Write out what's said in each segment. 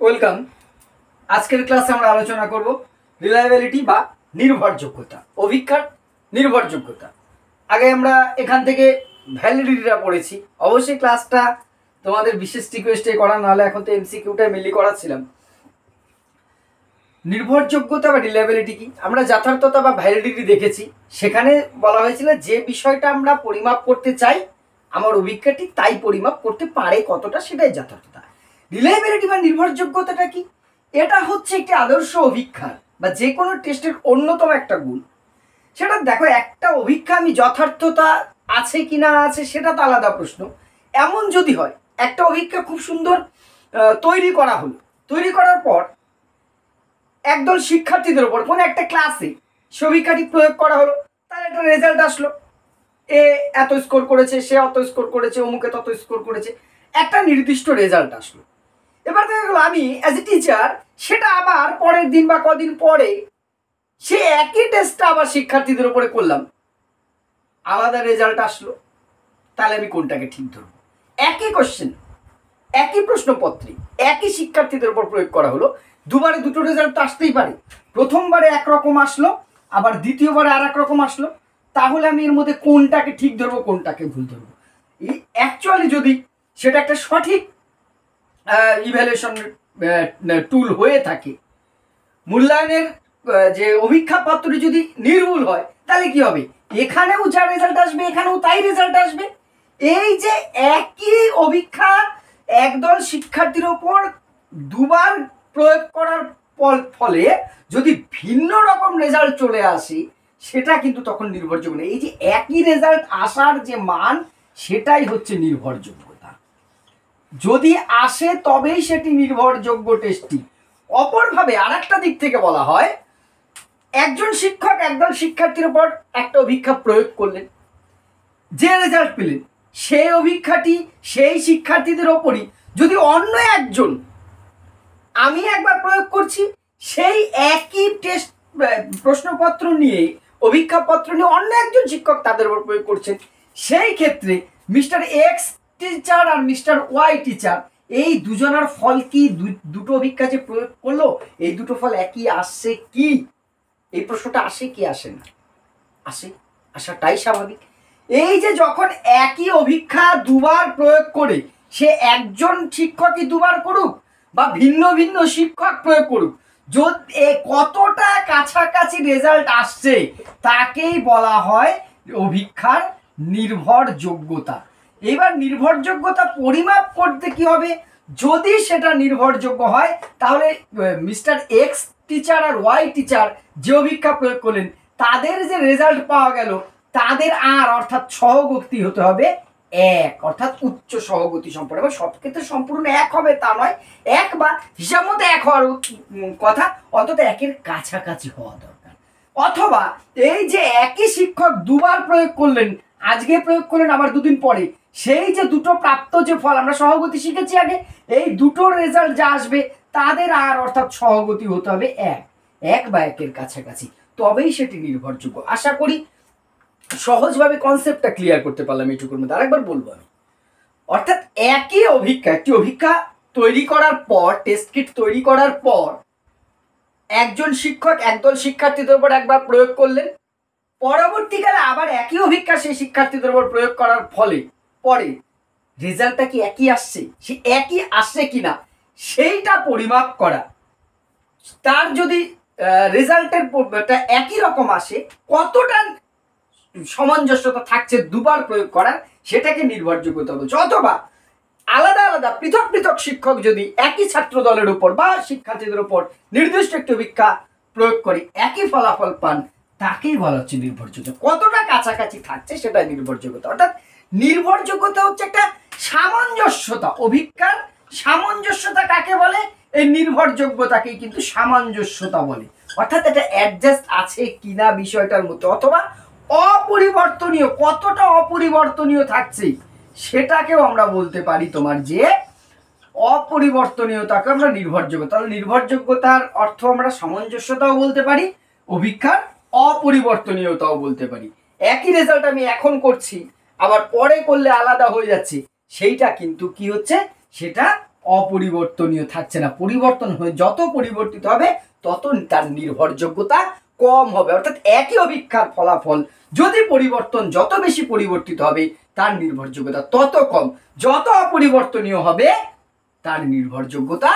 Welcome. আজকের ক্লাসে আমরা আলোচনা করব রিলায়েবিলিটি বা নির্ভরযোগ্যতা, অভিজ্ঞার নির্ভরযোগ্যতা। আগে আমরা এখান থেকে ভ্যালিডিটিটা পড়েছি। অবশ্যই ক্লাসটা তোমাদের বিশেষ রিকোয়েস্টে করা, নাহলে এখন তো এমসিকিউটা মেনলি করাচ্ছিলাম। নির্ভরযোগ্যতা বা রিলায়েবিলিটি কি, আমরা যথার্থতা বা ভ্যালিডিটি দেখেছি। সেখানে বলা হয়েছিল যে বিষয়টা আমরা পরিমাপ করতে চাই, আমার অভিজ্ঞাটি তাই পরিমাপ করতে পারে কতটা, সেটাই যথার্থতা। রিলায়েবিলিটি বা নির্ভরযোগ্যতাটা কি? এটা হচ্ছে একটি আদর্শ অভিজ্ঞার বা যে কোনো টেস্টের অন্যতম একটা গুণ। সেটা দেখো, একটা অভিজ্ঞা আমি যথার্থতা আছে কি না আছে সেটা তো আলাদা প্রশ্ন। এমন যদি হয় একটা অভিজ্ঞা খুব সুন্দর তৈরি করা হলো, তৈরি করার পর একদল শিক্ষার্থীদের উপর কোনো একটা ক্লাসে সে অভিজ্ঞাটি প্রয়োগ করা হলো, তার একটা রেজাল্ট আসলো, এ এত স্কোর করেছে, সে অত স্কোর করেছে, অমুকে তত স্কোর করেছে, একটা নির্দিষ্ট রেজাল্ট আসলো। এবার দেখা গেলো আমি অ্যাজ এ টিচার সেটা আবার পরের দিন বা কদিন পরে সে একই টেস্টটা আবার শিক্ষার্থীদের উপরে করলাম, আলাদা রেজাল্ট আসলো। তাহলে আমি কোনটাকে ঠিক ধরবো? একই কোশ্চেন, একই প্রশ্নপত্রে একই শিক্ষার্থীদের উপর প্রয়োগ করা হলো, দুবারে দুটো রেজাল্ট তো আসতেই পারে। প্রথমবারে একরকম আসলো, আবার দ্বিতীয়বারে আর এক রকম আসলো। তাহলে আমি এর মধ্যে কোনটাকে ঠিক ধরবো, কোনটাকে ভুল ধরবো? অ্যাকচুয়ালি যদি সেটা একটা সঠিক ইভ্যালুয়েশন টুল হয়ে থাকে, মূল্যায়নের যে অভিজ্ঞা পত্রটি যদি নির্ভুল হয়, তাহলে কি হবে? এখানেও যা রেজাল্ট আসবে এখানেও তাই রেজাল্ট আসবে। এই যে একই অভিজ্ঞা একদল শিক্ষার্থীর ওপর দুবার প্রয়োগ করার ফলে যদি ভিন্ন রকম রেজাল্ট চলে আসে, সেটা কিন্তু তখন নির্ভরযোগ্য না। এই যে একই রেজাল্ট আসার যে মান, সেটাই হচ্ছে নির্ভরযোগ্যতা। যদি আসে তবেই সেটি নির্ভরযোগ্য টেস্টটি। অপরভাবে আর একটা দিক থেকে বলা হয়, একজন শিক্ষক একদল শিক্ষার্থীর উপর একটা অভিজ্ঞা প্রয়োগ করলেন, যে রেজাল্ট পেলেন সেই অভিজ্ঞাটি সেই শিক্ষার্থীদের ওপরই যদি অন্য একজন, আমি একবার প্রয়োগ করছি, সেই একই টেস্ট প্রশ্নপত্র নিয়ে অভিজ্ঞাপত্র নিয়ে অন্য একজন শিক্ষক তাদের উপর প্রয়োগ করছেন, সেই ক্ষেত্রে মিস্টার এক্স টিচার আর মিস্টার ওয়াই টিচার এই দুজনের ফল কি, দুটো অভিজ্ঞা যে প্রয়োগ করলো, এই দুটো ফল একই আসছে কি? এই প্রশ্নটা আসে কি আসে না? আসে, আসাটাই স্বাভাবিক। এই যে যখন একই অভিজ্ঞা দুবার প্রয়োগ করে, সে একজন শিক্ষকই দুবার করুক বা ভিন্ন ভিন্ন শিক্ষক প্রয়োগ করুক, যদি কতটা কাছাকাছি রেজাল্ট আসছে তাকেই বলা হয় অভিজ্ঞার নির্ভরযোগ্যতা। এবার নির্ভরযোগ্যতা পরিমাপ করতে কি হবে? যদি সেটা নির্ভরযোগ্য হয়, তাহলে মিস্টার এক্স টিচার আর ওয়াই টিচার যে অভিজ্ঞা প্রয়োগ করলেন, তাদের যে রেজাল্ট পাওয়া গেল, তাদের আর অর্থাৎ সহগতি হতে হবে এক, অর্থাৎ উচ্চ সহগতি সম্পন্ন। এবং সব ক্ষেত্রে সম্পূর্ণ এক হবে তা নয়, এক বা হিসাব মতো এক হওয়ার কথা, অন্তত একের কাছাকাছি হওয়া দরকার। অথবা এই যে একই শিক্ষক দুবার প্রয়োগ করলেন, আজকে প্রয়োগ করলেন আবার দুদিন পরে, সেই যে দুটো প্রাপ্ত যে ফল, আমরা সহগতি শিখেছি আগে, এই দুটোর রেজাল্ট যা আসবে তাদের আর অর্থাৎ সহগতি হতে হবে এক, এক বা একের কাছাকাছি, তবেই সেটি নির্ভরযোগ্য। আশা করি সহজভাবে কনসেপ্টটা ক্লিয়ার করতে পারলাম এইটুকুর মধ্যে। আরেকবার বলবো আমি, অর্থাৎ একই অভিজ্ঞা, একটি অভিজ্ঞা তৈরি করার পর, টেস্ট কিট তৈরি করার পর একজন শিক্ষক একদল শিক্ষার্থীদের উপর একবার প্রয়োগ করলেন, পরবর্তীকালে আবার একই অভিজ্ঞা সেই শিক্ষার্থীদের উপর প্রয়োগ করার ফলে পরে রেজাল্টটা কি একই আসছে, সে একই আসছে কিনা সেইটা পরিমাপ করা। তার যদি রেজাল্টের একই রকম আসে, কতটা সামঞ্জস্যতা থাকছে দুবার প্রয়োগ করার, সেটাকে নির্ভরযোগ্যতা বলছে। অথবা আলাদা আলাদা পৃথক পৃথক শিক্ষক যদি একই ছাত্র দলের উপর বা শিক্ষার্থীদের উপর নির্দিষ্ট একটি অভিজ্ঞা প্রয়োগ করে একই ফলাফল পান, তাকেই বলা হচ্ছে নির্ভরযোগ্য। কতটা কাছাকাছি থাকছে সেটাই নির্ভরযোগ্যতা। অর্থাৎ নির্ভরযোগ্যতা হচ্ছে একটা সামঞ্জস্যতা, অভিজ্ঞার সামঞ্জস্যতা কাকে বলে? এই নির্ভরযোগ্যতাকেই কিন্তু সামঞ্জস্যতা বলে। অর্থাৎ এটা অ্যাডজাস্ট আছে কিনা বিষয়টার মধ্যে, অথবা অপরিবর্তনীয়, কতটা অপরিবর্তনীয় থাকছে সেটাকেও আমরা বলতে পারি তোমার যে অপরিবর্তনীয়তাকে আমরা নির্ভরযোগ্যতা। তাহলে নির্ভরযোগ্যতার অর্থ আমরা সামঞ্জস্যতাও বলতে পারি, অভিজ্ঞার অপরিবর্তনীয়তাও বলতে পারি। একই রেজাল্ট আমি এখন করছি, আবার পরে করলে আলাদা হয়ে যাচ্ছে, সেইটা কিন্তু কি হচ্ছে? সেটা অপরিবর্তনীয় থাকছে না। পরিবর্তন হয়ে যত পরিবর্তিত হবে তত তার নির্ভরযোগ্যতা কম হবে। অর্থাৎ একই অভিক্ষার ফলাফল যদি পরিবর্তন যত বেশি পরিবর্তিত হবে তার নির্ভরযোগ্যতা তত কম, যত অপরিবর্তনীয় হবে তার নির্ভরযোগ্যতা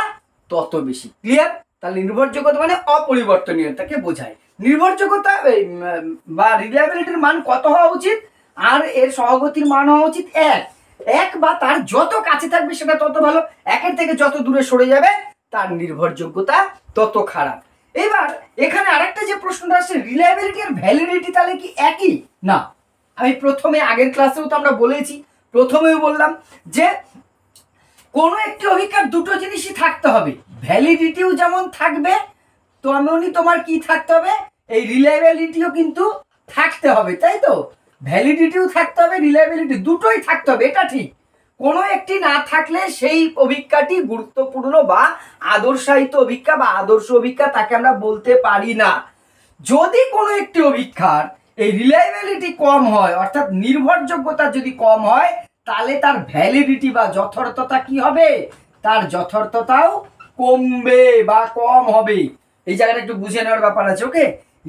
তত বেশি। ক্লিয়ার? তাহলে নির্ভরযোগ্যতা মানে অপরিবর্তনীয়তাকে বোঝায়। নির্ভরযোগ্যতা বা রিলায়েবিলিটির মান কত হওয়া উচিত? আর এর সহগতির মান হওয়া উচিত 1। 1 বা তার যত কাছে থাকবে সেটা তত ভালো, 1-এর থেকে যত দূরে সরে যাবে তার নির্ভরযোগ্যতা তত খারাপ। এবার এখানে আরেকটা যে প্রশ্নটা আসছে, রিলায়েবিলিটি আর ভ্যালিডিটি তাহলে কি একই? না, আমি প্রথমে আগের ক্লাসেও তো আমরা বলেছি, প্রথমেও বললাম যে কোনো একটি অভিক্ষার দুটো জিনিসই থাকতে হবে, ভ্যালিডিটিও যেমন থাকবে তেমনি তোমার কি থাকতে হবে, এই রিলায়েবিলিটিও কিন্তু থাকতে হবে, তাই তো? ভ্যালিডিটিও থাকতে হবে, রিলায়েবিলিটি দুটোই থাকতে হবে, এটা ঠিক। কোনো একটি না থাকলে সেই অভিক্ষাটি গুরুত্বপূর্ণ বা আদর্শায়িত অভিক্ষা বা আদর্শ অভিক্ষা তাকে আমরা বলতে পারি না। যদি কোনো একটি অভিক্ষার এই রিলায়েবিলিটি কম হয়, অর্থাৎ নির্ভরযোগ্যতা যদি কম হয়, তাহলে তার ভ্যালিডিটি বা যথার্থতা কি হবে? তার যথার্থতাও কমবে বা কম হবে। এই জায়গাটা একটু বুঝে নেওয়ার ব্যাপার আছে। ওকে,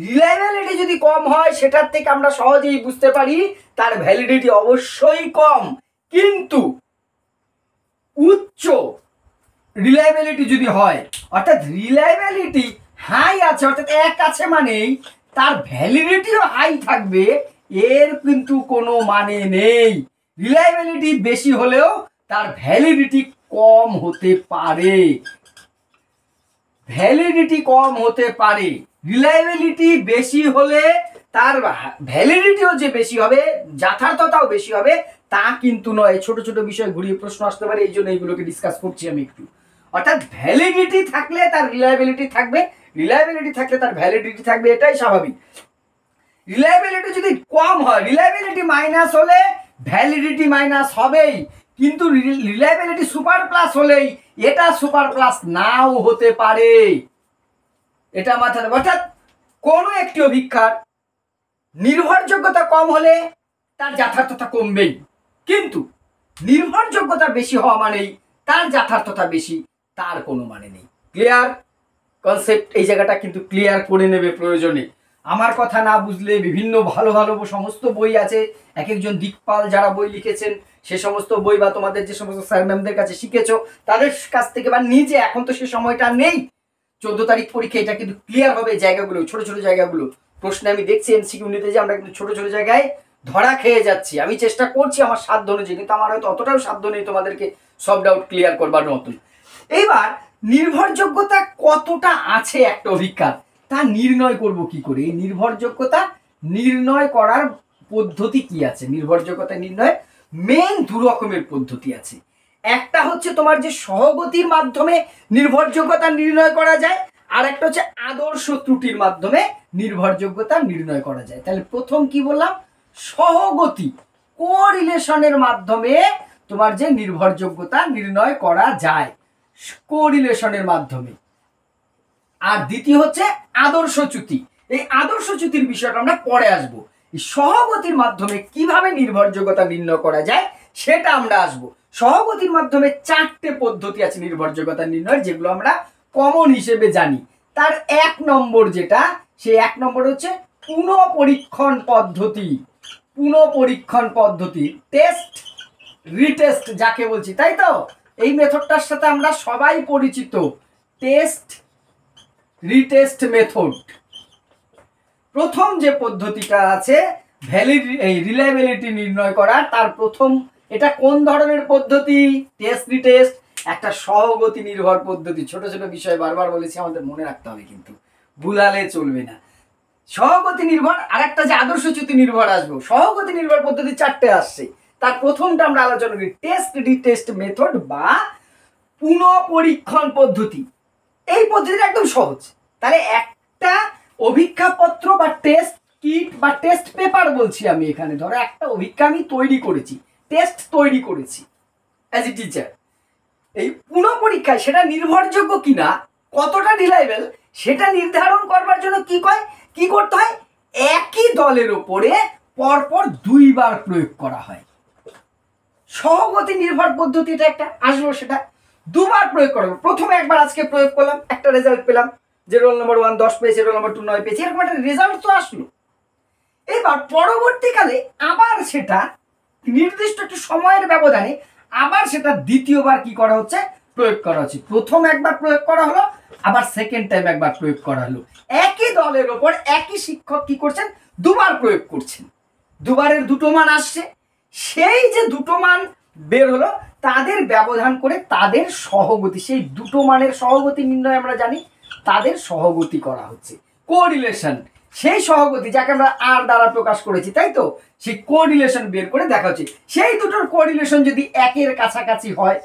রিলায়েবিলিটি যদি কম হয় সেটার থেকে আমরা সহজেই বুঝতে পারি তার ভ্যালিডিটি অবশ্যই কম। কিন্তু উচ্চ রিলায়েবিলিটি যদি হয়, অর্থাৎ রিলায়েবিলিটি হাই আছে, অর্থাৎ 1 আছে মানেই তার ভ্যালিডিটিও হাই থাকবে, এর কিন্তু কোনো মানে নেই। রিলায়েবিলিটি বেশি হলেও তার ভ্যালিডিটি কম হতে পারে, ভ্যালিডিটি কম হতে পারে। রিলায়েবিলিটি বেশি হলে তার ভ্যালিডিটিও যে বেশি হবে, যথার্থতাও বেশি হবে তা কিন্তু নয়। ছোট ছোট বিষয় ঘুরিয়ে প্রশ্ন আসতে পারে, এই জন্য এইগুলোকে ডিসকাস করছি আমি একটু। অর্থাৎ ভ্যালিডিটি থাকলে তার রিলায়েবিলিটি থাকবে, রিলায়েবিলিটি থাকলে তার ভ্যালিডিটি থাকবে, এটাই স্বাভাবিক। রিলায়েবিলিটি যদি কম হয়, রিলায়েবিলিটি মাইনাস হলে ভ্যালিডিটি মাইনাস হবেই, কিন্তু রিলায়েবিলিটি সুপার প্লাস হলেই এটা সুপার প্লাস নাও হতে পারে, এটা মাথায় রাখবে। অর্থাৎ কোনো একটি অভিক্ষার নির্ভরযোগ্যতা কম হলে তার যথার্থতা কমবেই, কিন্তু নির্ভরযোগ্যতা বেশি হওয়া মানেই তার যথার্থতা বেশি, তার কোনো মানে নেই। Clear concept? এই জায়গাটা কিন্তু ক্লিয়ার করে নেবে প্রয়োজনে। আমার কথা না বুঝলে বিভিন্ন ভালো ভালো সমস্ত বই আছে, এক একজন দিকপাল যারা বই লিখেছেন সে সমস্ত বই বা তোমাদের যে সমস্ত স্যার ম্যামদের কাছে শিখেছো তাদের কাছ থেকে বা নিজে, এখন তো সে সময়টা নেই, 14 তারিখ পরীক্ষা, এটা কিন্তু ক্লিয়ার হবে জায়গাগুলো, ছোট ছোট জায়গাগুলো। প্রশ্নে আমি দেখছি এমসিকিউ নিতে যে আমরা কিন্তু ছোট ছোট জায়গায় ধরা খেয়ে যাচ্ছি। আমি চেষ্টা করছি আমার সাধ্য অনুযায়ী, কিন্তু আমার হয়তো অতটাও সাধ্য নেই তোমাদেরকে সব ডাউট ক্লিয়ার করবার মতন। এইবার নির্ভরযোগ্যতা কতটা আছে একটা অভিক্ষার তা নির্ণয় করব কি করে? এই নির্ভরযোগ্যতা নির্ণয় করার পদ্ধতি কি আছে? নির্ভরযোগ্যতা নির্ণয় মেইন 2 রকমের পদ্ধতি আছে। একটা হচ্ছে তোমার যে সহগতির মাধ্যমে নির্ভরযোগ্যতা নির্ণয় করা যায়, আর একটা হচ্ছে আদর্শ ত্রুটির মাধ্যমে নির্ভরযোগ্যতা নির্ণয় করা যায়। তাহলে প্রথম কি বললাম? সহগতি, কোরিলেশনের মাধ্যমে তোমার যে নির্ভরযোগ্যতা নির্ণয় করা যায়, কোরিলেশনের মাধ্যমে। আর দ্বিতীয় হচ্ছে আদর্শ চ্যুতি। এই আদর্শ চ্যুতির বিষয়টা আমরা পরে আসবো। সহগতির মাধ্যমে কিভাবে নির্ভরযোগ্যতা নির্ণয় করা যায় সেটা আমরা আসবো। সহগতির মাধ্যমে 4টে পদ্ধতি আছে নির্ভরযোগ্যতা নির্ণয়ের, যেগুলো আমরা কমন হিসেবে জানি। তার 1 নম্বর যেটা, সেই 1 নম্বর হচ্ছে পুনঃপরীক্ষণ পদ্ধতি। পুনঃপরীক্ষণ পদ্ধতি, টেস্ট রিটেস্ট যাকে বলছি, তাই তো? এই মেথডটার সাথে আমরা সবাই পরিচিত, টেস্ট রিটেস্ট মেথড। প্রথম যে পদ্ধতিটা আছে এই রিলায়েবিলিটি নির্ণয় করার, তার প্রথম, এটা কোন ধরনের পদ্ধতি? টেস্ট রিটেস্ট, একটা সহগতি নির্ভর পদ্ধতি। ছোট ছোট বিষয় বারবার বলেছি, আমাদের মনে রাখতে হবে, কিন্তু ভুলালে চলবে না। সহগতি নির্ভর, আর একটা যে আদর্শ চ্যুতি নির্ভর আসবো। সহগতি নির্ভর পদ্ধতি 4টে আসছে, তার প্রথমটা আমরা আলোচনা করি, টেস্ট রিটেস্ট মেথড বা পুনঃপরীক্ষণ পদ্ধতি। এই পদ্ধতিটা একদম সহজ। তাহলে একটা অভিক্ষাপত্র বা টেস্ট কিট বা টেস্ট পেপার বলছি আমি এখানে, ধরো একটা অভিক্ষা আমি তৈরি করেছি, টেস্ট তৈরি করেছি অ্যাজ এ টিচার। এই পুনঃপরীক্ষায় সেটা নির্ভরযোগ্য কিনা, কতটা রিলায়েবল, সেটা নির্ধারণ করবার জন্য কি করতে হয়? একই দলের উপরে পরপর 2 বার প্রয়োগ করা হয়। সহগতি নির্ভর পদ্ধতিটা একটা আসবো, সেটা দুবার প্রয়োগ করবো। প্রথমে একবার আজকে প্রয়োগ করলাম, একটা রেজাল্ট পেলাম যে রোল নম্বর 1 10 পেয়েছে, রোল নম্বর 2 9 পেয়েছে, এরকম একটা রেজাল্ট তো আসলো। এবার পরবর্তীকালে আবার সেটা নির্দিষ্ট একটু সময়ের ব্যবধানে আবার সেটা দ্বিতীয়বার কি করা হচ্ছে, প্রয়োগ করা হচ্ছে। প্রথম একবার প্রয়োগ করা হলো, আবার সেকেন্ড টাইম একবার প্রয়োগ করা হলো। একই দলের ওপর একই শিক্ষক কি করছেন, দুবার প্রয়োগ করছেন, দুবারের দুটো মান আসছে। সেই যে দুটো মান বের হলো তাদের ব্যবধান করে তাদের সহগতি, সেই দুটো মানের সহগতি নির্ণয় আমরা জানি, তাদের সহগতি করা হচ্ছে, কোরিলেশন। সেই সহগতি যাকে আমরা আর দ্বারা প্রকাশ করেছি, তাই তো, সেই কোরিলেশন বের করে দেখা হচ্ছে। সেই দুটোর কোরিলেশন যদি একের কাছাকাছি হয়,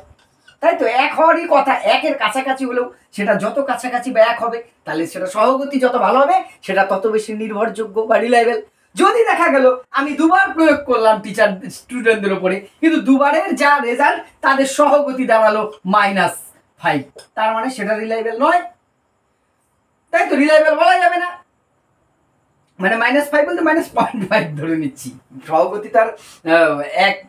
তাই তো, এক হওয়ারই কথা, একের কাছাকাছি হলেও সেটা যত কাছাকাছি বা এক হবে, তাহলে সেটা সহগতি যত ভালো হবে সেটা তত বেশি নির্ভরযোগ্য বা রিলায়েবল। যদি দেখা গেল আমি দুবার প্রয়োগ করলাম টিচার স্টুডেন্টদের উপরে, কিন্তু দুবারের যা রেজাল্ট তাদের সহগতি দাঁড়ালো -5, তার মানে সেটা রিলায়েবল নয়, তাই তো, রিলায়েবল বলা যাবে না। মানে -5 বলতে -0.5 ধরে নিচ্ছি, সহগতি তার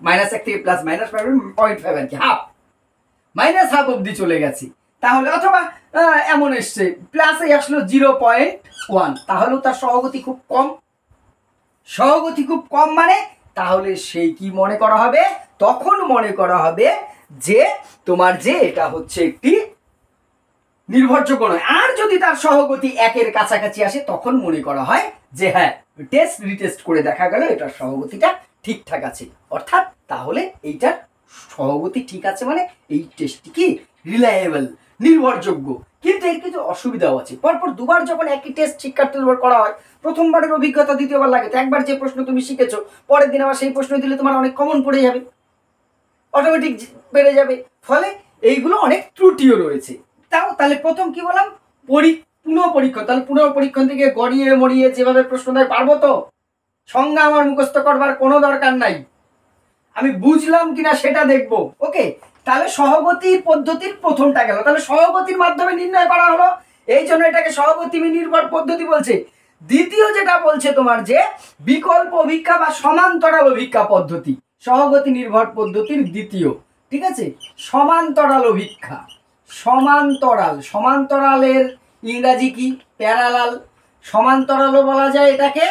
-1 থেকে +-5.5 আর কি, হাফ অব্দি চলে গেছি। তাহলে অথবা এমন এসছে প্লাসে আসলো 0.1, তাহলেও তার সহগতি খুব কম। সহগতি খুব কম মানে তাহলে সেই কি মনে করা হবে, তখন মনে করা হবে যে তোমার যে এটা হচ্ছে একটি নির্ভরযোগ্য নয়। আর যদি তার সহগতি একের কাছাকাছি আসে তখন মনে করা হয় যে হ্যাঁ, টেস্ট রিটেস্ট করে দেখা গেল এটার সহগতিটা ঠিকঠাক আছে, অর্থাৎ তাহলে এইটার সহগতি ঠিক আছে, মানে এই টেস্টটি কি রিলায়েবল, নির্ভরযোগ্য। কিন্তু এর কিছু অসুবিধাও আছে। পরপর দুবার যখন একই টেস্ট শিক্ষার্থীর উপর করা হয়, প্রথমবারের অভিজ্ঞতা দ্বিতীয়বার লাগে, তো একবার যে প্রশ্ন তুমি শিখেছো পরের দিন আবার সেই প্রশ্ন দিলে তোমার অনেক কমন পড়ে যাবে, অটোমেটিক বেড়ে যাবে, ফলে এইগুলো অনেক ত্রুটিও রয়েছে। তাহলে প্রথম কি বললাম, পুনঃপরীক্ষণ। তাহলে পুনঃপরীক্ষণ থেকে গড়িয়ে মরিয়ে যেভাবে প্রশ্ন দেয় পারবো তো, সংজ্ঞা আমার মুখস্থ করবার কোনো দরকার নাই, আমি বুঝলাম কিনা সেটা দেখবো। ওকে, তাহলে সহগতির পদ্ধতির প্রথমটা গেল, তাহলে সহগতির মাধ্যমে নির্ণয় করা হলো, এই জন্য এটাকে সহগতি নির্ভর পদ্ধতি বলছে। দ্বিতীয় যেটা বলছে তোমার যে বিকল্প অভিক্ষা বা সমান্তরাল অভিক্ষা পদ্ধতি, সহগতি নির্ভর পদ্ধতির দ্বিতীয়, ঠিক আছে, সমান্তরাল অভিক্ষা। সমান্তরালের ইংরাজি কি, প্যারালাল। সমান্তরালও বলা যায় এটাকে,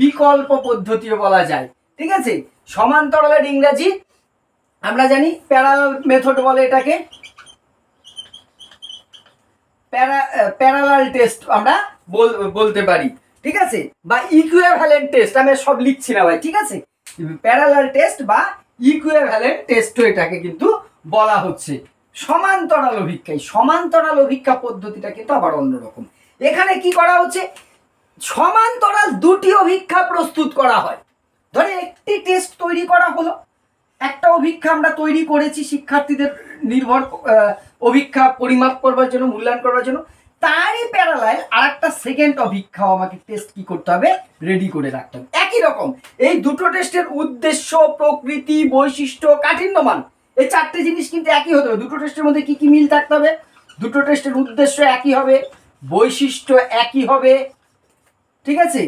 বিকল্প পদ্ধতিও বলা যায়, ঠিক আছে। সমান্তরালের ইংরাজি আমরা জানি প্যারালাল মেথড বলে এটাকে, প্যারালাল টেস্ট আমরা বলতে পারি, ঠিক আছে, বা ইকুইভ্যালেন্ট টেস্ট। আমি সব লিখছি না ভাই, ঠিক আছে, প্যারালাল টেস্ট বা ইকুইভ্যালেন্ট টেস্টও এটাকে কিন্তু বলা হচ্ছে। সমান্তরাল অভিক্ষা, সমান্তরাল অভিক্ষা পদ্ধতিটা কিন্তু আবার অন্যরকম। এখানে কি করা হচ্ছে, সমান্তরাল দুটি অভিক্ষা প্রস্তুত করা হয়। ধরে একটি টেস্ট তৈরি করা হলো, একটা অভিক্ষা আমরা তৈরি করেছি শিক্ষার্থীদের নির্ভর অভিক্ষা পরিমাপ করবার জন্য, মূল্যায়ন করবার জন্য, তারই প্যারালাল আর একটা সেকেন্ড অভিক্ষাও আমাকে টেস্ট কি করতে হবে, রেডি করে রাখতে হবে। একই রকম এই দুটো টেস্টের উদ্দেশ্য, প্রকৃতি, বৈশিষ্ট্য, কাঠিন্যমান, এই চারটে জিনিস কিন্তু একই হতে হবে। দুটো টেস্টের মধ্যে কি কি মিল থাকতে হবে, দুটো টেস্টের উদ্দেশ্য একই হবে, বৈশিষ্ট্য একই হবে, ঠিক আছে,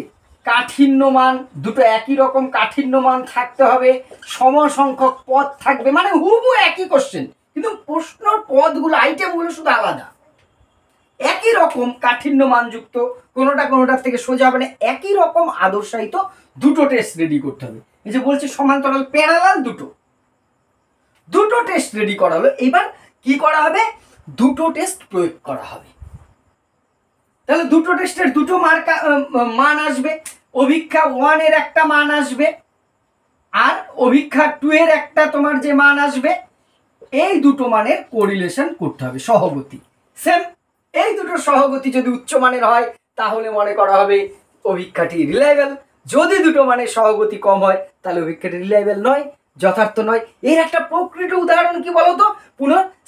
কাঠিন্যমান দুটো একই রকম কাঠিন্যমান থাকতে হবে, সমসংখ্যক পদ থাকবে, মানে হুবহু একই কোশ্চেন, কিন্তু প্রশ্নর পদগুলো, আইটেমগুলো শুধু আলাদা। একই রকম কাঠিন্যমান যুক্ত, কোনোটার থেকে সোজা হবে না, একই রকম আদর্শায়িত দুটো টেস্ট রেডি করতে হবে। এই যে বলছে সমান্তরাল প্যারালাল দুটো টেস্ট রেডি করা হলো, এবার কি করা হবে, দুটো টেস্ট প্রয়োগ করা হবে। তাহলে দুটো টেস্টের দুটো মান আসবে, অভিক্ষা 1 এর একটা মান আসবে আর অভিক্ষা 2 এর একটা তোমার যে মান আসবে, এই দুটো মানের কোরিলেশন করতে হবে, সহগতি সেম। এই দুটো সহগতি যদি উচ্চমানের হয় তাহলে মনে করা হবে অভিক্ষাটি রিলায়েবল, যদি দুটো মানের সহগতি কম হয় তাহলে অভিক্ষাটি রিলায়েবল নয়, যথার্থ নয়। এর একটা প্রকৃত উদাহরণ কি বলতো,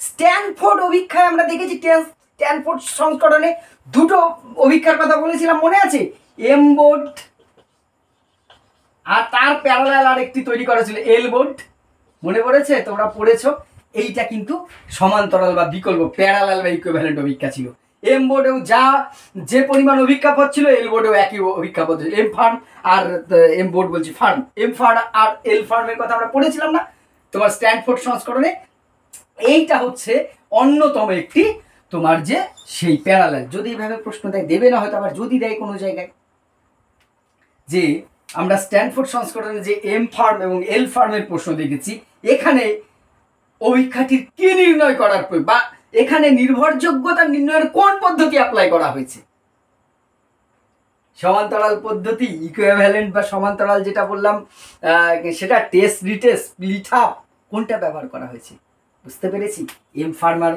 স্ট্যানফোর্ড অভিক্ষায় আমরা দেখেছি, স্ট্যানফোর্ড সংস্করণে দুটো অভিক্ষার কথা বলেছিলাম, মনে আছে, এম বোর্ড আর তার প্যারালাল আরেকটি তৈরি করা ছিল এল বোর্ড, মনে পড়েছে, তোমরা পড়েছো। এইটা কিন্তু সমান্তরাল বা বিকল্প, প্যারালাল বা ইকুইভ্যালেন্ট অভিক্ষা ছিল। এম বোর্ডেও যে পরিমাণ অভিক্ষাপদ ছিল এল বোর্ডেও একই অভিক্ষাপদ ছিল। এম ফার্ম আর এম বোর্ড বলছি ফার্ম, এম ফার্ম আর এল ফার্মের কথা আমরা পড়েছিলাম না তোমার স্ট্যানফোর্ড সংস্করণে। এইটা হচ্ছে অন্যতম একটি তোমার যে সেই প্যারালাল। যদি এইভাবে প্রশ্ন দেয়, দেবে না হয়তো, আবার যদি দেয় কোনো জায়গায় যে আমরা স্ট্যানফোর্ড সংস্করণে যে এম ফার্ম এবং এল ফার্মের প্রশ্ন দেখেছি, এখানে অভিক্ষাটির কি নির্ণয় করার বা এখানে নির্ভরযোগ্যতা নির্ণয়ের কোন পদ্ধতি অ্যাপ্লাই করা হয়েছে? সমান্তরাল পদ্ধতি, ইকুইভ্যালেন্ট বা সমান্তরাল যেটা বললাম সেটা, টেস্ট রিটেস্ট, স্প্লিট আপ, কোনটা ব্যবহার করা হয়েছে? বুঝতে পেরেছি। এম ফার্ম আর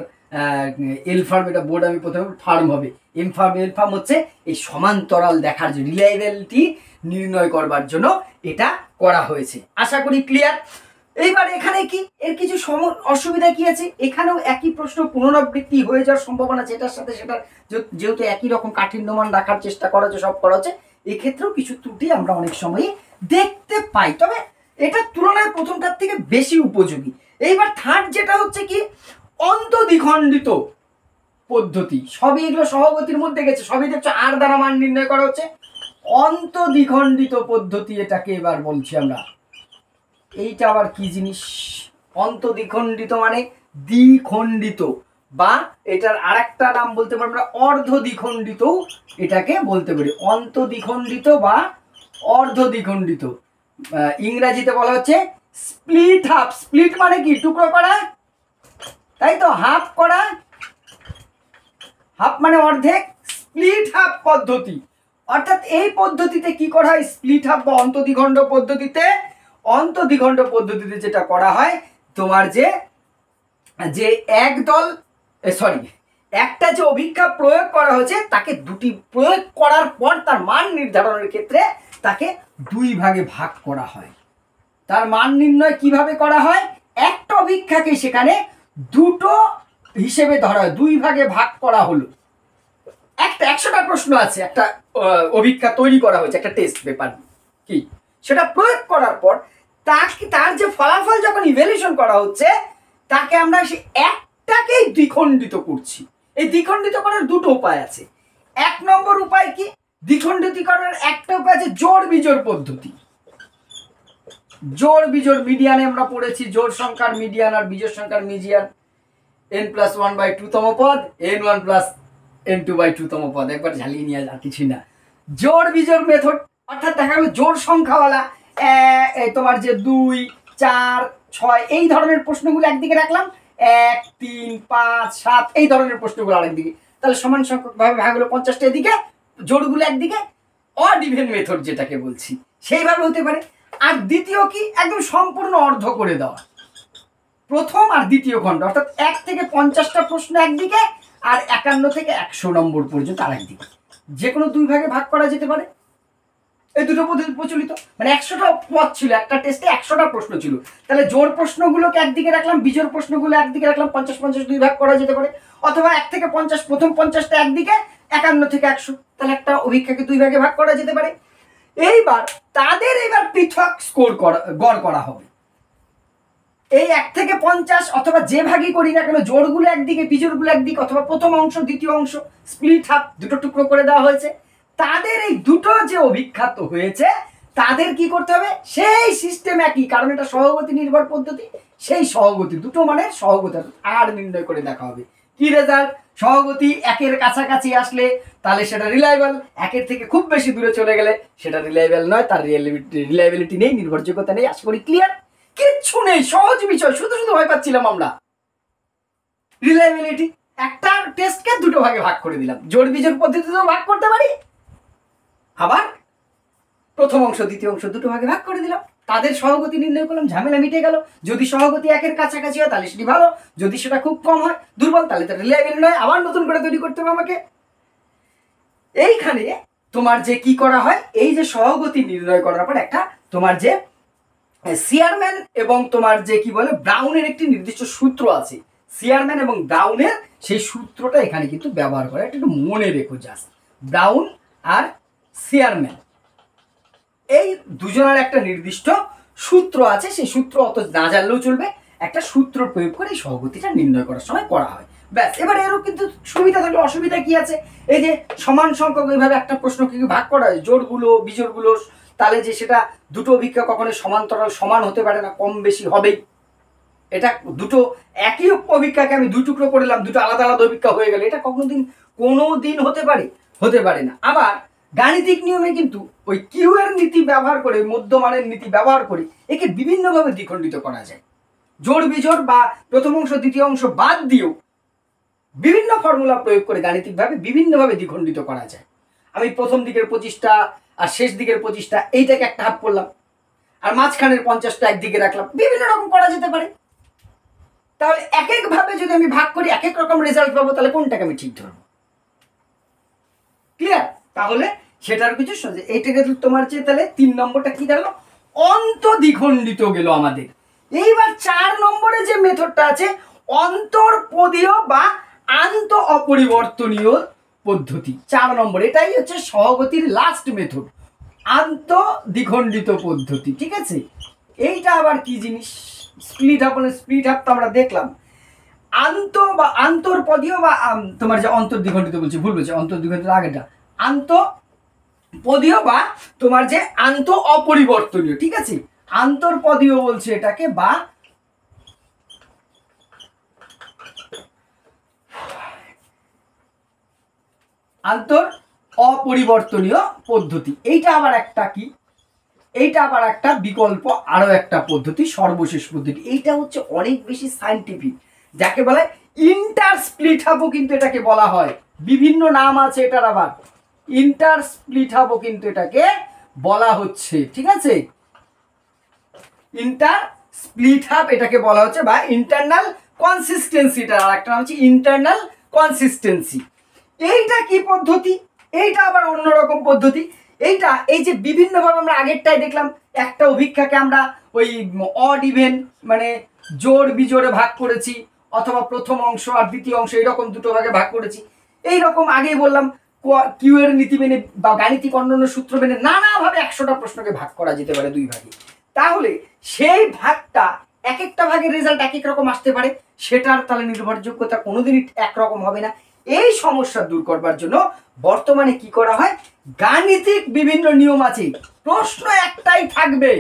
এল ফার্ম, এটা বোর্ড আমি প্রথমে ফার্ম হবে, এম ফার্ম এল ফার্ম হচ্ছে এই সমান্তরাল দেখার জন্য, রিলায়েবিলিটি নির্ণয় করবার জন্য এটা করা হয়েছে। আশা করি ক্লিয়ার। এইবার এখানে কি এর কিছু অসুবিধা কি আছে? এখানেও একই প্রশ্ন পুনরাবৃত্তি হয়ে যাওয়ার সম্ভাবনা আছে, এটার সাথে সেটা যেহেতু একই রকম কাঠিন্যমান রাখার চেষ্টা করা হচ্ছে, সব করা হচ্ছে, এক্ষেত্রেও কিছু ত্রুটি আমরা অনেক সময়ই দেখতে পাই, তবে এটার তুলনায় প্রথমটার থেকে বেশি উপযোগী। এইবার থার্ড যেটা হচ্ছে কি অন্তদ্বিখণ্ডিত পদ্ধতি, সবই এগুলো সহগতির মধ্যে গেছে, সবই দেখছো আর দ্বারা মান নির্ণয় করা হচ্ছে। অন্তদ্বিখণ্ডিত পদ্ধতি এটাকে এবার বলছি আমরা। এইটা আবার কি জিনিস? অন্তদ্বিখণ্ডিত মানে দ্বিখণ্ডিত, বা এটার আরেকটা নাম বলতে পারি আমরা অর্ধদ্বিখণ্ডিত, এটাকে বলতে পারি অন্তদ্বিখণ্ডিত বা অর্ধদ্বিখণ্ডিত। ইংরেজিতে বলা হচ্ছে স্প্লিট হাফ। স্প্লিট মানে কি? টুকরো করা, তাই তো, হাফ করা, হাফ মানে অর্ধেক, স্প্লিট হাফ পদ্ধতি। অর্থাৎ এই পদ্ধতিতে কি করা হয়? স্প্লিট হাফ বা অন্তদ্বিখণ্ড পদ্ধতিতে, অন্তদ্বিখণ্ড পদ্ধতিতে যেটা করা হয় তোমার যে একটা যে অভিক্ষা প্রয়োগ করা হয়েছে তাকে দুটি প্রয়োগ করার পর তার মান নির্ধারণের ক্ষেত্রে তাকে দুই ভাগে ভাগ করা হয়। তার মান নির্ণয় কিভাবে করা হয়? একটা অভিক্ষাকে সেখানে দুটো হিসেবে ধরা হয়, দুই ভাগে ভাগ করা হলো। একটা 100টা প্রশ্ন আছে, একটা অভিক্ষা তৈরি করা হয়েছে, একটা টেস্ট পেপার কি, সেটা প্রয়োগ করার পর তার যে ফলাফল যখন ইভ্যালুয়েশন করা হচ্ছে, তাকে আমরা সেই একটাকেই দ্বিখণ্ডিত করছি। এই দ্বিখণ্ডিত করার দুটো উপায় আছে। এক নম্বর উপায় কি? দ্বিখণ্ডিত করার একটা উপায় আছে জোড় বিজোড় পদ্ধতি। জোড় বিজোড়, মিডিয়ানে আমরা পড়েছি জোড় সংখ্যার মিডিয়ান আর বিজোড় সংখ্যার মিডিয়ান, n+1/2 তম পদ, n1+n2/2 তম পদ, একবার ঝালিয়ে নিয়ে আর কিছুই না। জোড় বিজোড় মেথড, অর্থাৎ দেখা গেল জোড় সংখ্যাওয়ালা তোমার যে 2, 4, 6 এই ধরনের প্রশ্নগুলো একদিকে রাখলাম, 1, 3, 5, 7 এই ধরনের প্রশ্নগুলো আরেকদিকে, তাহলে সমান সংখ্যক ভাবে ভাগ হলো 50টা এদিকে, জোড়গুলো একদিকে। অড ইভেন মেথড যেটাকে বলছি সেইভাবে হতে পারে। আর দ্বিতীয় কি? একদম সম্পূর্ণ অর্ধ করে দেওয়া, প্রথম আর দ্বিতীয় খণ্ড, অর্থাৎ 1 থেকে 50টা প্রশ্ন একদিকে আর 51 থেকে 100 নম্বর পর্যন্ত আরেকদিকে, যে কোনো দুই ভাগে ভাগ করা যেতে পারে। এই দুটো পদ্ধতি প্রচলিত, মানে 100টা পদ ছিল একটা টেস্টে, 100টা প্রশ্ন ছিল, তাহলে জোড় প্রশ্নগুলোকে একদিকে রাখলাম, বিজোড় প্রশ্নগুলো একদিকে রাখলাম, 50-50 দুই ভাগ করা যেতে পারে। অথবা 1 থেকে 50, প্রথম 50টা একদিকে, 51 থেকে 100, তাহলে একটা অভিক্ষাকে দুই ভাগে ভাগ করা যেতে পারে। এইবার তাদের পৃথক স্কোর গড় করা হবে। এই 1 থেকে 50 অথবা যে ভাগই করি না কেন, জোড়গুলো একদিকে, বিজোড়গুলো একদিকে, অথবা প্রথম অংশ দ্বিতীয় অংশ স্প্লিট হাফ, দুটো টুকরো করে দেওয়া হয়েছে। তাদের এই দুটো যে অভিক্ষাত হয়েছে তাদের কি করতে হবে? সেই সিস্টেম একই, কারণ এটা সহগতি নির্ভর পদ্ধতি, সেই সহগতি দুটো মানে সহগতি আর নির্ণয় করে দেখা হবে। কি রেজাল্ট? সহগতি 1-এর কাছাকাছি আসলে তাহলে সেটা রিলায়েবল, 1-এর থেকে খুব বেশি দূরে চলে গেলে সেটা রিলায়েবল নয়, তার রিলায়েবিলিটি নেই, নির্ভরযোগ্যতা নেই। আশা করি ক্লিয়ার। কিচ্ছু নেই, সহজ বিষয়, শুধু শুধু ভয় পাচ্ছিলাম আমরা। রিলায়েবিলিটি, একটা টেস্টকে দুটো ভাগে ভাগ করে দিলাম, জোড় বিজোড় পদ্ধতিতেও ভাগ করতে পারি, আবার প্রথম অংশ দ্বিতীয় অংশ দুটো ভাগে ভাগ করে দিলাম, তাদের সহগতি নির্ণয় করলাম, ঝামেলা মিটে গেল। যদি সহগতি 1-এর কাছাকাছি হয় তাহলে সেটি ভালো, যদি সেটা খুব কম হয় দুর্বল, তাহলে তার রিলায়েবল নয়, আবার নতুন করে তৈরি করতে হবে আমাকে। এইখানে তোমার যে কি করা হয়, এই যে সহগতি নির্ণয় করার পর একটা তোমার যে সিয়ারম্যান এবং তোমার যে কি বলে ব্রাউনের একটি নির্দিষ্ট সূত্র আছে, সিয়ারম্যান এবং ব্রাউনের সেই সূত্রটা এখানে কিন্তু ব্যবহার করে, এটা একটু মনে রেখো জাস্ট। ব্রাউন আর সিয়ারম্যান এই দুজনের একটা নির্দিষ্ট সূত্র আছে, সেই সূত্র অত না জানলেও চলবে, একটা সূত্র প্রয়োগ করে এই সহগতিটা নির্ণয় করার সময় করা হয়, ব্যাস। এবার এরও কিন্তু সুবিধা থাকলে অসুবিধা কি আছে? এই যে সমান সংখ্যক এইভাবে একটা প্রশ্নকে ভাগ করা হয়, জোড়গুলো বিজোড়গুলো, তাহলে যে সেটা দুটো অভিক্ষা কখনো সমান্তরাল সমান হতে পারে না, কম বেশি হবেই। এটা দুটো একই অভিজ্ঞাকে আমি দুই টুকরো করলাম, দুটো আলাদা আলাদা অভিজ্ঞা হয়ে গেল, এটা কোনো দিন হতে পারে? হতে পারে না। আবার গাণিতিক নিয়মে কিন্তু ওই কিউ এর নীতি ব্যবহার করে, মধ্যমানের নীতি ব্যবহার করে একে বিভিন্নভাবে দ্বিখণ্ডিত করা যায়। জোড় বিজোড় বা প্রথম অংশ দ্বিতীয় অংশ বাদ দিয়েও বিভিন্ন ফর্মুলা প্রয়োগ করে গাণিতিকভাবে বিভিন্নভাবে দ্বিখণ্ডিত করা যায়। আমি প্রথম দিকের 25টা আর শেষ দিকের 25টা এইটাকে একটা হাফ করলাম, আর মাঝখানের 50টা একদিকে রাখলাম, বিভিন্ন রকম করা যেতে পারে। তাহলে এক এক ভাবে যদি আমি ভাগ করি এক এক রকম রেজাল্ট পাবো, তাহলে কোনটাকে আমি ঠিক ধরবো? ক্লিয়ার? তাহলে সেটার কিছু সোজা এইটাকে তোমার চেয়ে তাহলে 3 নম্বরটা কি গেল? অন্তঃদ্বিখণ্ডিত গেল আমাদের। এইবার 4 নম্বরে যে মেথডটা আছে অন্তর্পদীয় বা আন্ত অপরিবর্তনীয় পদ্ধতি, 4 নম্বর, এটাই হচ্ছে সহগতির লাস্ট মেথড, আন্তঃদ্বিখণ্ডিত পদ্ধতি। ঠিক আছে, এইটা আবার কি জিনিস? স্প্লিট হাফ তো আমরা দেখলাম। আন্তর্পদীয় বা তোমার যে অন্তর্দ্বিখণ্ডিত বলছি, ভুল বলছি, অন্তর্দ্বিখণ্ডিত আগেটা আন্তঃপদীয় বা তোমার যে আন্ত অপরিবর্তনীয়। ঠিক আছে, আন্তর্পদীয় বলছে এটাকে, বা আন্তর অপরিবর্তনীয় পদ্ধতি। এইটা আবার একটা কি? এইটা আবার একটা বিকল্প আরো একটা পদ্ধতি, সর্বশেষ পদ্ধতি। এইটা হচ্ছে অনেক বেশি সায়েন্টিফিক, যাকে বলে ইন্টার স্প্লিট হাফও কিন্তু এটাকে বলা হয়, বিভিন্ন নাম আছে এটার, আবার ইন্টার স্প্লিট হাফও কিন্তু এটাকে বলা হচ্ছে। ঠিক আছে, ইন্টার স্প্লিট হাফ এটাকে বলা হচ্ছে, বা ইন্টারনাল কনসিস্টেন্সি, এটার আর একটা নাম হচ্ছে ইন্টারনাল কনসিস্টেন্সি। এইটা কি পদ্ধতি? এইটা আবার অন্যরকম পদ্ধতি। এইটা এই যে বিভিন্নভাবে আমরা আগেরটাই দেখলাম, একটা অভিক্ষাকে আমরা ওই অড ইভেন মানে জোড় বিজোড়ে ভাগ করেছি, অথবা প্রথম অংশ আর দ্বিতীয় অংশ এইরকম দুটো ভাগে ভাগ করেছি। এইরকম আগেই বললাম কিউ এর নীতি মেনে বা গাণিতিক অন্যান্য সূত্র মেনে নানাভাবে 100টা প্রশ্নকে ভাগ করা যেতে পারে 2 ভাগে। তাহলে সেই ভাগটা এক একটা ভাগের রেজাল্ট এক এক রকম আসতে পারে, সেটার তাহলে নির্ভরযোগ্যতা কোনোদিনই একরকম হবে না। এই সমস্যা দূর করবার জন্য বর্তমানে কি করা হয়, গাণিতিক বিভিন্ন নিয়ম আছে, প্রশ্ন একটাই থাকবে,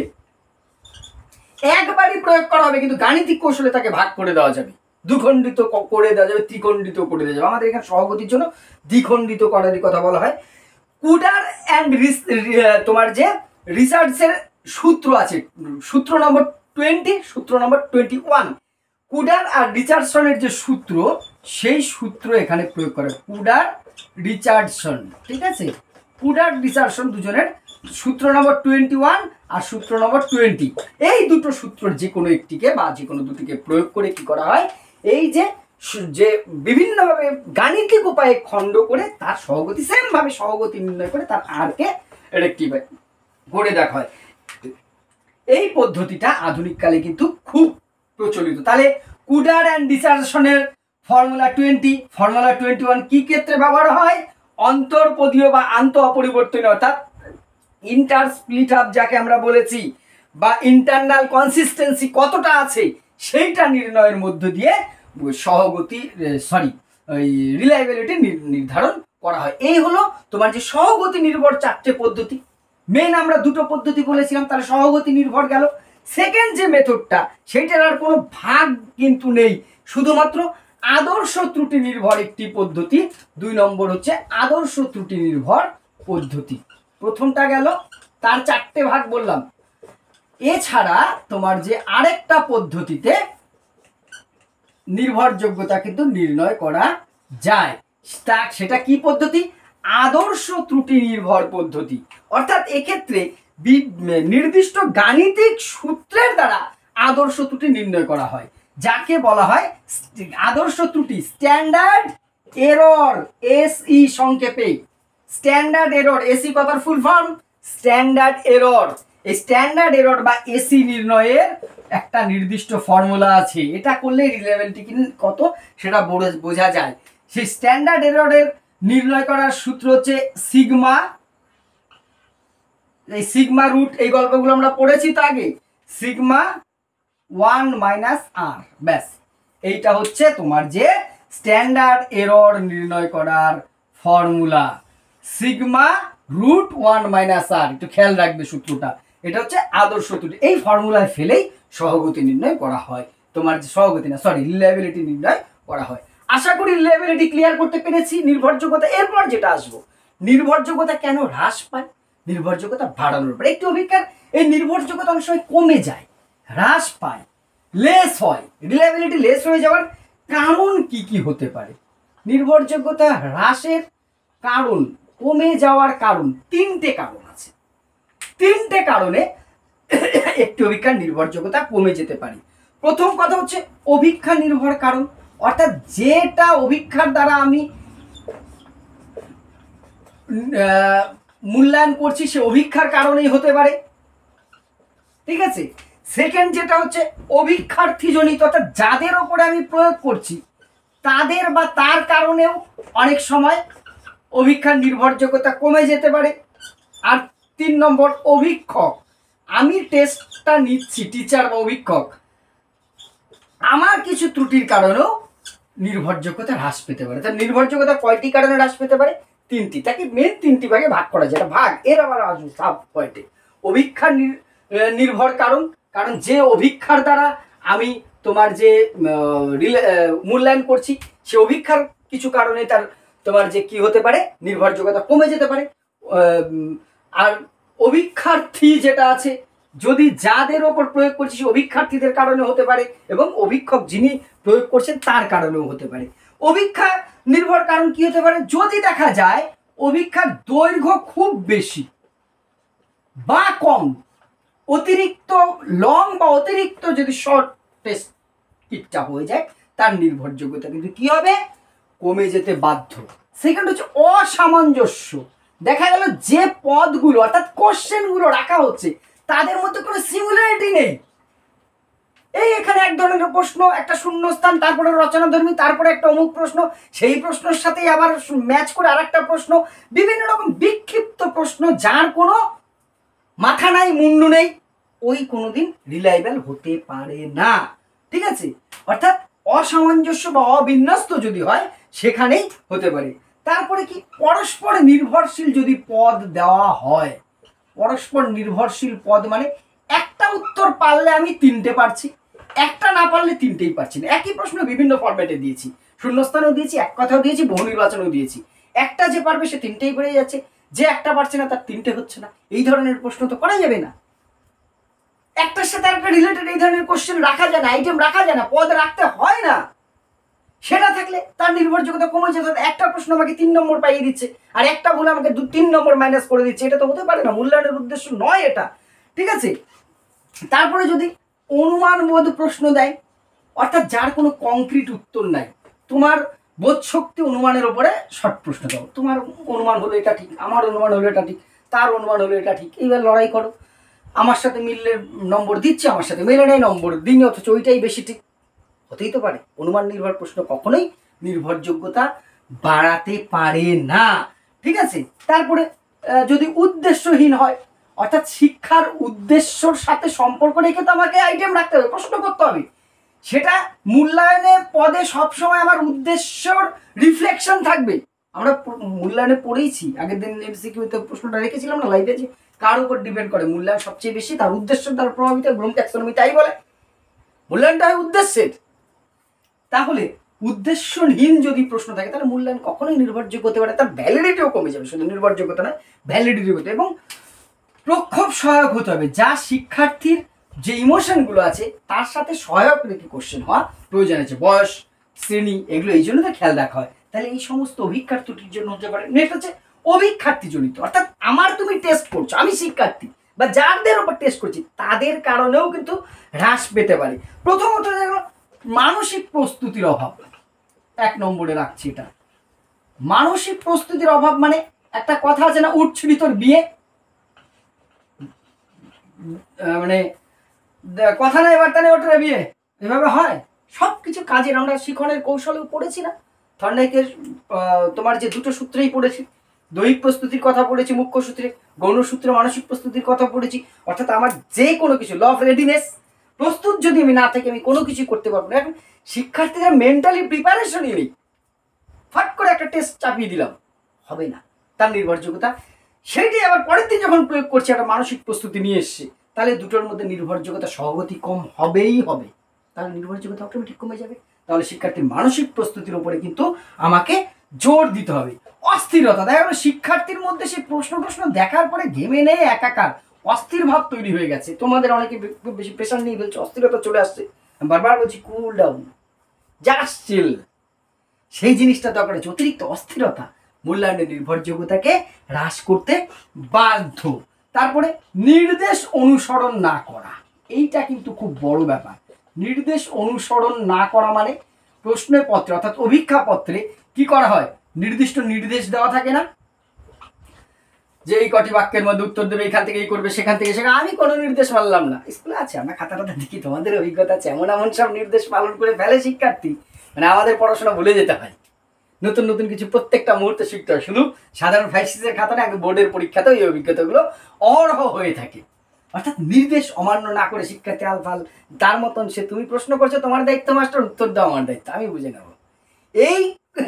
একবারই প্রয়োগ করা হবে, কিন্তু গাণিতিক কৌশলে তাকে ভাগ করে দেওয়া যাবে, দ্বিখণ্ডিত করে দেওয়া যাবে, ত্রিখণ্ডিত করে দেওয়া যাবে। আমাদের এখানে সহগতির জন্য দ্বিখণ্ডিত করারই কথা বলা হয়। কুডার অ্যান্ড তোমার যে রিসার্চের সূত্র আছে, সূত্র নম্বর 20, সূত্র নম্বর 21, কুডার আর রিচার্ডসনের যে সূত্র, সেই সূত্র এখানে প্রয়োগ করে, কুডার রিচার্ডসন। ঠিক আছে, কুডার রিচার্ডসন দুজনের সূত্র নম্বর 21 আর সূত্র নম্বর 20, এই দুটো সূত্রের যে কোনো একটিকে বা যে কোনো দুটিকে প্রয়োগ করে কি করা হয়, এই যে বিভিন্নভাবে গাণিতিক উপায়ে খণ্ড করে তার সহগতি, সেম ভাবে সহগতি নির্ণয় করে তার আরকে রেক্টিফাই করে দেখা হয়। এই পদ্ধতিটা আধুনিক কালে কিন্তু খুব প্রচলিত। তাহলে কুডার অ্যান্ড রিচার্ডসনের ফর্মুলা 20, ফর্মুলা 21 কি ক্ষেত্রে ব্যবহার হয়? অন্তর্পদীয় বা আন্ত অপরিবর্তনীয়, অর্থাৎ ইন্টার স্প্লিট আপ যাকে আমরা বলেছি, বা ইন্টারনাল কনসিস্টেন্সি কতটা আছে সেইটা নির্ণয়ের মধ্য দিয়ে সহগতি ওই রিলায়েবিলিটি নির্ধারণ করা হয়। এই হলো তোমার যে সহগতি নির্ভর 4টে পদ্ধতি। মেন আমরা দুটো পদ্ধতি বলেছিলাম, তাহলে সহগতি নির্ভর গেল। সেকেন্ড যে মেথডটা, সেইটার আর কোনো ভাগ কিন্তু নেই, শুধুমাত্র আদর্শ ত্রুটি নির্ভর একটি পদ্ধতি। 2 নম্বর হচ্ছে আদর্শ ত্রুটি নির্ভর পদ্ধতি। প্রথমটা গেল, তার 4টে ভাগ বললাম। এছাড়া তোমার যে আরেকটা পদ্ধতিতে নির্ভরযোগ্যতা কিন্তু নির্ণয় করা যায়, সেটা কি পদ্ধতি? আদর্শ ত্রুটি নির্ভর পদ্ধতি। অর্থাৎ এক্ষেত্রে নির্দিষ্ট গাণিতিক সূত্রের দ্বারা আদর্শ ত্রুটি নির্ণয় করা হয়, যাকে বলা হয় আদর্শ ত্রুটি, স্ট্যান্ডার্ড এরর, এসই সংক্ষেপে। স্ট্যান্ডার্ড এরর, এসি কথার ফুল ফর্ম স্ট্যান্ডার্ড এরর। এই স্ট্যান্ডার্ড এরর বা এসি নির্ণয়ের একটা নির্দিষ্ট ফর্মুলা আছে, এটা করলে রিলেভেলটি কত সেটা বোঝা যায়। সেই স্ট্যান্ডার্ড এররের নির্ণয় করার সূত্র হচ্ছে সিগমা, এই সিগমা রুট, এই গল্পগুলো আমরা পড়েছি তো আগে, সিগমা 1 মাইনাস আর, ব্যাস। এইটা হচ্ছে তোমার যে স্ট্যান্ডার্ড এরর নির্ণয় করার ফর্মুলা, সিগমা রুট 1 মাইনাস আর। একটু খেয়াল রাখবে সূত্রটা, এটা হচ্ছে আদর্শ ত্রুটি। এই ফর্মুলায় ফেলেই সহগতি নির্ণয় করা হয়। তোমার যে সহগতি না সরি রিলায়েবিলিটি নির্ণয় করা হয়। আশা করি রিলায়েবিলিটি ক্লিয়ার করতে পেরেছি। নির্ভরযোগ্যতা, এরপর যেটা আসবো, নির্ভরযোগ্যতা কেন হ্রাস পায়, নির্ভরযোগ্যতা বাড়ানোর পর একটি অভিজ্ঞার এই নির্ভরযোগ্যতা অনেক সময় কমে যায়, হ্রাস পায়, লেস হয়। রিলায়েবিলিটি লেস হয়ে যাওয়ার কারণ কি কি হতে পারে? নির্ভরযোগ্যতা হ্রাসের কারণ, কমে যাওয়ার কারণ, তিনটে কারণ আছে। তিনটে কারণে একটি অভিজ্ঞার নির্ভরযোগ্যতা কমে যেতে পারে। প্রথম কথা হচ্ছে অভিজ্ঞা নির্ভর কারণ, অর্থাৎ যেটা অভিজ্ঞার দ্বারা আমি মূল্যায়ন করছি সে অভিজ্ঞার কারণেই হতে পারে, ঠিক আছে। সেকেন্ড যেটা হচ্ছে অভিজ্ঞার্থী জনিত, অর্থাৎ যাদের ওপরে আমি প্রয়োগ করছি তাদের বা তার কারণেও অনেক সময় অভিজ্ঞার নির্ভরযোগ্যতা কমে যেতে পারে। আর 3 নম্বর অভিক্ষক, আমি টেস্টটা নিচ্ছি, টিচার বা অভিক্ষক, আমার কিছু ত্রুটির কারণেও নির্ভরযোগ্যতা হ্রাস পেতে পারে। তার নির্ভরযোগ্যতা কয়টি কারণে হ্রাস পেতে পারে? 3টি। তাকে মেন 3টি ভাগে ভাগ করা যায়, ভাগ এর আবার আসবে সাব পয়েন্টে। অভিক্ষার নির্ভর কারণ, কারণ যে অভিক্ষার দ্বারা আমি তোমার যে মূল্যায়ন করছি সে অভিক্ষার কিছু কারণে তার তোমার যে কি হতে পারে, নির্ভরযোগ্যতা কমে যেতে পারে। আর অভিক্ষার্থী যেটা আছে, যদি যাদের ওপর প্রয়োগ করছি সে অভিক্ষার্থীদের কারণে হতে পারে এবং অভিক্ষক যিনি প্রয়োগ করছেন তার কারণেও হতে পারে। অভিক্ষা নির্ভর কারণ কি হতে পারে? যদি দেখা যায় অভিক্ষার দৈর্ঘ্য খুব বেশি বা কম, অতিরিক্ত লং বা অতিরিক্ত যদি শর্ট টেস্ট কিটটা হয়ে যায় তার নির্ভরযোগ্যতা কিন্তু কি হবে, কমে যেতে বাধ্য। সেকেন্ড হচ্ছে অসামঞ্জস্য, দেখা গেল যে পদগুলো অর্থাৎ কোশ্চেনগুলো রাখা হচ্ছে তাদের মধ্যে কোনো সিমিলারিটি নেই। এই এখানে এক ধরনের প্রশ্ন, একটা শূন্যস্থান, তারপরে রচনাধর্মী, তারপরে একটা অমুক প্রশ্ন, সেই প্রশ্নের সাথে আবার ম্যাচ করে আরেকটা প্রশ্ন, বিভিন্ন রকম বিক্ষিপ্ত প্রশ্ন যার কোনো মাথা নাই মুন্ডু নেই, ওই কোনোদিন রিলায়েবল হতে পারে না, ঠিক আছে। অর্থাৎ অসামঞ্জস্য বা অবিন্যস্ত যদি হয় সেখানেই হতে পারে। তারপরে কি পরস্পর নির্ভরশীল যদি পদ দেওয়া হয়, পরস্পর নির্ভরশীল পদ মানে একটা উত্তর পারলে আমি 3টে পারছি, একটা না পারলে 3টেই পারছি না। একই প্রশ্ন বিভিন্ন ফরম্যাটে দিয়েছি, শূন্যস্থানও দিয়েছি, এক কথাও দিয়েছি, বহু নির্বাচনও দিয়েছি। একটা যে পারবে সে 3টেই পেরে যাচ্ছে, যে একটা পারছে না তার 3টে হচ্ছে না। এই ধরনের প্রশ্ন তো করা যাবে না। একটার সাথে একটা রিলেটেড এই ধরনের কোশ্চেন রাখা যায় না, আইটেম রাখা যায় না, পদ রাখতে হয় না। সেটা থাকলে তার নির্ভরযোগ্যতা কমে যেত। একটা প্রশ্ন আমাকে 3 নম্বর পাইয়ে দিচ্ছে আর একটা ভুল আমাকে 3 নম্বর মাইনাস করে দিচ্ছে, এটা তো হতে পারে না, মূল্যায়নের উদ্দেশ্য নয় এটা, ঠিক আছে। তারপরে যদি অনুমানবোধ প্রশ্ন দেয়, অর্থাৎ যার কোনো কংক্রিট উত্তর নাই, তোমার বোধ শক্তি অনুমানের উপরে শর্ট প্রশ্ন দাও, তোমার অনুমান হলো এটা ঠিক, আমার অনুমান হলো এটা ঠিক, তার অনুমান হলো এটা ঠিক, এইবার লড়াই করো, আমার সাথে মিললে নম্বর দিচ্ছে, আমার সাথে মেলে নেই নম্বর দিন, অথচ ওইটাই বেশি ঠিক, হতেই তো পারে। অনুমান নির্ভর প্রশ্ন কখনোই নির্ভরযোগ্যতা বাড়াতে পারে না, ঠিক আছে। তারপরে যদি উদ্দেশ্যহীন হয়, অর্থাৎ শিক্ষার উদ্দেশ্যর সাথে সম্পর্ক রেখে তো আমাকে আইটেম রাখতে হবে, প্রশ্ন করতে হবে, সেটা মূল্যায়নে পদে সবসময় আমার উদ্দেশ্যর রিফ্লেকশন থাকবে। আমরা মূল্যায়নে পড়েইছি, আগের দিন এমসিকিউতে প্রশ্নটা রেখেছিলাম না লাইভে, যে কার উপর ডিপেন্ড করে মূল্যায়ন সবচেয়ে বেশি, তার উদ্দেশ্যের দ্বারা প্রভাবিত। ব্লুম ট্যাক্সোনমি তাই বলে, মূল্যায়নটা হয় উদ্দেশ্যের। তাহলে উদ্দেশ্যহীন যদি প্রশ্ন থাকে তাহলে মূল্যায়ন কখনোই নির্ভরযোগ্য হতে পারে, তার ভ্যালিডিটিও কমে যাবে, শুধু নির্ভরযোগ্যতা নয় ভ্যালিডিটি হতে, এবং প্রক্ষোভ সহায়ক হতে হবে, যা শিক্ষার্থীর যে ইমোশনগুলো আছে তার সাথে সহায়ক রেখে কোশ্চেন হওয়া প্রয়োজন আছে। বয়স, শ্রেণী, এগুলো এই জন্য তো খেয়াল রাখা হয়। তাহলে এই সমস্ত অভিক্ষার ত্রুটির জন্য হতে পারে। নেক্সট হচ্ছে অভিক্ষার্থী জনিত, অর্থাৎ আমার তুমি টেস্ট করছো, আমি শিক্ষার্থী বা যাদের উপর টেস্ট করছি তাদের কারণেও কিন্তু হ্রাস পেতে পারে। প্রথমত দেখো মানসিক প্রস্তুতির অভাব, 1 নম্বরে রাখছি এটা। মানসিক প্রস্তুতির অভাব মানে একটা কথা আছে না, উঠছিলি তোর বিয়ে, মানে কথা না এবার তাহলে ওটা বিয়ে, এভাবে হয়। সব কিছু কাজের আমরা শিখনের কৌশলেও পড়েছি না, থর্নডাইকের তোমার যে 2টো সূত্রেই পড়েছি, দৈহিক প্রস্তুতির কথা পড়েছি মুখ্য সূত্রে, গৌণ সূত্রে মানসিক প্রস্তুতির কথা পড়েছি। অর্থাৎ আমার যে কোনো কিছু ল অফ রেডিনেস, প্রস্তুত যদি আমি না থাকি আমি কোনো কিছু করতে পারবো না। এখন শিক্ষার্থীরা মেন্টালি প্রিপারেশনই নেই, ফাট করে একটা টেস্ট চাপিয়ে দিলাম, হবে না, তার নির্ভরযোগ্যতা সেইটাই আবার পরের দিন যখন প্রয়োগ করছি একটা মানসিক প্রস্তুতি নিয়ে এসছে, তাহলে দুটোর মধ্যে নির্ভরযোগ্যতা সহগতি কম হবেই হবে, তাহলে নির্ভরযোগ্যতা অটোমেটিক কমে যাবে। তাহলে শিক্ষার্থীর মানসিক প্রস্তুতির উপরে কিন্তু আমাকে জোর দিতে হবে। অস্থিরতা, দেখা গেল শিক্ষার্থীর মধ্যে সেই প্রশ্ন দেখার পরে ঘেমে নেই একাকার, অস্থির ভাব তৈরি হয়ে গেছে। তোমাদের অনেকে খুব বেশি প্রেশার নিয়ে ফেলছে, অস্থিরতা চলে আসছে। আমি বারবার বলছি কুল ডাউন, জাস্ট চিল। সেই জিনিসটা দরকার আছে। অতিরিক্ত অস্থিরতা মূল্যায়নের নির্ভরযোগ্যতাকে হ্রাস করতে বাধ্য। তারপরে নির্দেশ অনুসরণ না করা, এইটা কিন্তু খুব বড় ব্যাপার। নির্দেশ অনুসরণ না করা মানে প্রশ্নপত্রে অর্থাৎ অভিক্ষা পত্রে কি করা হয়, নির্দিষ্ট নির্দেশ দেওয়া থাকে না, যে এই কটি বাক্যের মধ্যে উত্তর দেবে, এখান থেকে এই করবে, সেখান থেকে সেখানে। আমি কোনো নির্দেশ মানলাম না, স্কুলে আছে, আমরা খাতাটা দেখি, তোমাদের অভিজ্ঞতা আছে, এমন এমন সব নির্দেশ পালন করে ফেলে শিক্ষার্থী, মানে আমাদের পড়াশোনা ভুলে যেতে হয়। নতুন নতুন কিছু প্রত্যেকটা মুহূর্তে শিখতে হয়। শুধু সাধারণ ফাইসিসের খাতা না, বোর্ডের পরীক্ষাতেও এই অভিজ্ঞতাগুলো অহরহ হয়ে থাকে। অর্থাৎ নির্দেশ অমান্য না করে শিক্ষার্থী আলফাল তার মতন সে, তুমি প্রশ্ন করছো তোমার দায়িত্ব মাস্টার, উত্তর দেওয়া আমার দায়িত্ব, আমি বুঝে নেব।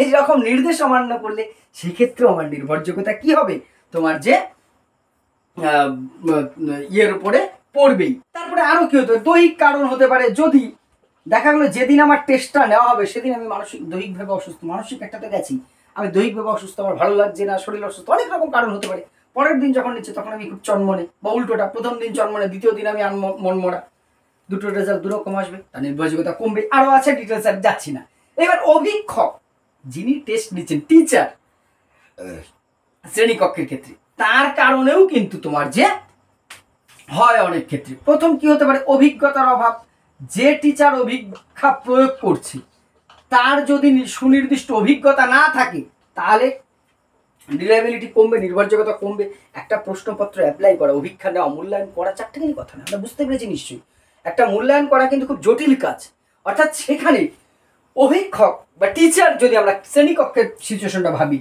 এই রকম নির্দেশ অমান্য করলে সেক্ষেত্রে আমার নির্ভরযোগ্যতা কি হবে, তোমার যে ইয়ের উপরে পড়বেই। তারপরে আরো কি হতে পারে, দৈহিক কারণ হতে পারে। যদি দেখা গেলো যেদিন আমার টেস্টটা নেওয়া হবে সেদিন আমি দৈহিকভাবে অসুস্থ, মানসিক একটাতে গেছি, আমি দৈহিকভাবে অসুস্থ, আমার ভালো লাগছে না, শরীর অসুস্থ, অনেক রকম কারণ হতে পারে। পরের দিন যখন নিচ্ছে তখন আমি খুব চনমনে, বা উল্টোটা, প্রথম দিন চনমনে, দ্বিতীয় দিন আমি মনমরা, দুটো রেজাল্ট দুরকম আসবে, তার নির্ভরযোগ্যতা কমবে। আরো আছে, ডিটেলস আর যাচ্ছি না। এবার অভিক্ষক যিনি টেস্ট নিচ্ছেন, টিচার শ্রেণীকক্ষের ক্ষেত্রে, তার কারণেও কিন্তু তোমার যে হয় অনেক ক্ষেত্রে। প্রথম কি হতে পারে, অভিজ্ঞতার অভাব। যে টিচার অভিজ্ঞতা প্রয়োগ করছে তার যদি সুনির্দিষ্ট অভিজ্ঞতা না থাকে তাহলে রিলায়েবিলিটি কমবে, নির্ভরযোগ্যতা কমবে। একটা প্রশ্নপত্র অ্যাপ্লাই করা, অভিজ্ঞতা নেওয়া, মূল্যায়ন করা, চারটেখানি কথা না, আমরা বুঝতে পেরেছি নিশ্চয়ই। একটা মূল্যায়ন করা কিন্তু খুব জটিল কাজ। অর্থাৎ সেখানে অভিক্ষক বা টিচার, যদি আমরা শ্রেণীকক্ষের সিচুয়েশনটা ভাবি,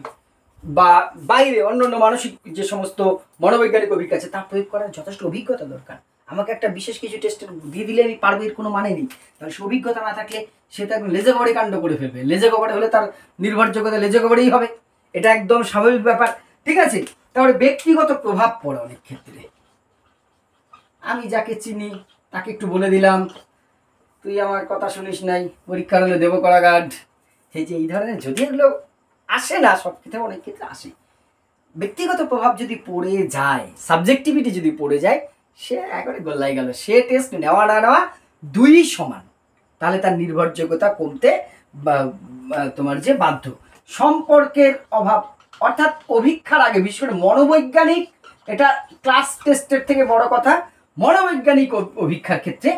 বা বাইরে অন্যান্য মানসিক যে সমস্ত মনোবৈজ্ঞানিক অভিজ্ঞতা আছে, তা প্রয়োগ করার যথেষ্ট অভিজ্ঞতা দরকার। আমাকে একটা বিশেষ কিছু টেস্ট দিয়ে দিলে আমি পারবো, এর কোনো মানে নেই। তাহলে সে অভিজ্ঞতা না থাকলে সে তো একদম লেজে গোবরে কাণ্ড করে ফেলবে। লেজে গোবরে হলে তার নির্ভরযোগ্যতা লেজে গোবরেই হবে, এটা একদম স্বাভাবিক ব্যাপার। ঠিক আছে, তাহলে ব্যক্তিগত প্রভাব পড়ে অনেক ক্ষেত্রে। আমি যাকে চিনি তাকে একটু বলে দিলাম, তুই আমার কথা শুনিস নাই, পরীক্ষার হলে দেবো করা গার্ড। এই ধরনের যদি এগুলো আসে না, সব ক্ষেত্রে অনেক ক্ষেত্রে আসে। ব্যক্তিগত প্রভাব যদি পড়ে যায়, সাবজেক্টিভিটি যদি পড়ে যায়, সে একেবারে গোল্লাই গেল। সে টেস্ট নেওয়া না নেওয়া দুই সমান, তাহলে তার নির্ভরযোগ্যতা কমতে তোমার যে বাধ্য। সম্পর্কের অভাব, অর্থাৎ অভিক্ষার আগে, বিশেষ করে মনোবৈজ্ঞানিক, এটা ক্লাস টেস্টের থেকে বড় কথা, মনোবৈজ্ঞানিক অভিক্ষার ক্ষেত্রে